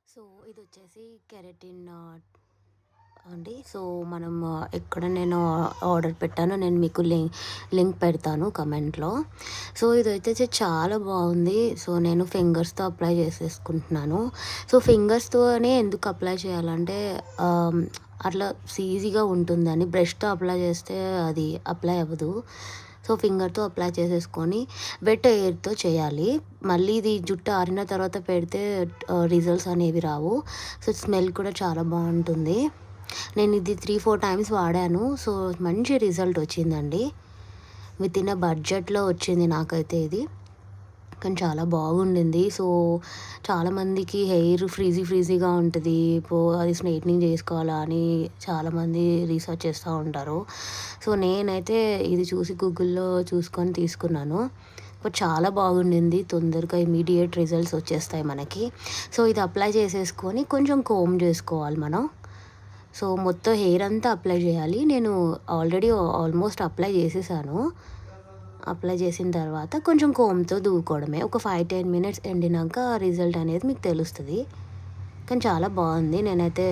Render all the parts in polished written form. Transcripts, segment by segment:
So ఇదొచ్చేసి keratin అండి. So మనం ఎక్కడ నేను ఆర్డర్ పెట్టానో నేను మీకు లింక్ పెడతాను కమెంట్‌లో. సో ఇదైతే చాలా బాగుంది. సో నేను ఫింగర్స్‌తో అప్లై చేసేసుకుంటున్నాను. సో ఫింగర్స్‌తోనే ఎందుకు అప్లై చేయాలంటే అట్లా ఈజీగా ఉంటుందని. బ్రష్‌తో అప్లై చేస్తే అది అప్లై అవ్వదు. సో ఫింగర్‌తో అప్లై చేసేసుకొని వెట్ ఎయిర్‌తో చేయాలి. మళ్ళీ ఇది జుట్టు ఆరిన తర్వాత పెడితే రిజల్ట్స్ అనేవి రావు. సో స్మెల్ కూడా చాలా బాగుంటుంది. నేను ఇది 3, 4 టైమ్స్ వాడాను. సో మంచి రిజల్ట్ వచ్చిందండి. వితిన్ ఎ బడ్జెట్‌లో వచ్చింది నాకైతే ఇది. కానీ చాలా బాగుండింది. సో చాలామందికి హెయిర్ ఫ్రీజీగా ఉంటది. అది స్ట్రెయిటనింగ్ చేసుకోవాలా అని చాలామంది రీసెర్చ్ చేస్తూ ఉంటారు. సో నేనైతే ఇది చూసి గూగుల్‌లో చూసుకొని తీసుకున్నాను. బట్ చాలా బాగుండింది. తొందరగా ఇమ్మీడియేట్ రిజల్ట్స్ వచ్చేస్తాయి మనకి. సో ఇది అప్లై చేసేసుకొని కొంచెం కోంబ్ చేసుకోవాలి మనం. సో మొత్తం హెయిర్ అంతా అప్లై చేయాలి. నేను ఆల్రెడీ ఆల్మోస్ట్ అప్లై చేసేసాను. అప్లై చేసిన తర్వాత కొంచెం కోమ్‌తో దువ్వుకోవడమే. ఒక 5, 10 మినిట్స్ ఎండినాక రిజల్ట్ అనేది మీకు తెలుస్తది. కానీ చాలా బాగుంది. నేనైతే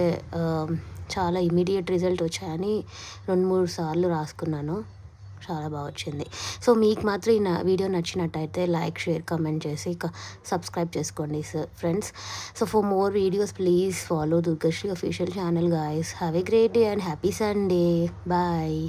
చాలా ఇమ్మీడియేట్ రిజల్ట్ వచ్చాయని 2, 3 సార్లు రాసుకున్నాను. చాలా బాగా వచ్చింది. సో మీకు మాత్రం ఈ వీడియో నచ్చినట్టయితే లైక్, షేర్, కామెంట్ చేసి సబ్స్క్రైబ్ చేసుకోండి friends. So for more videos please follow Durgasri official channel guys. Have a great day and happy Sunday. Bye.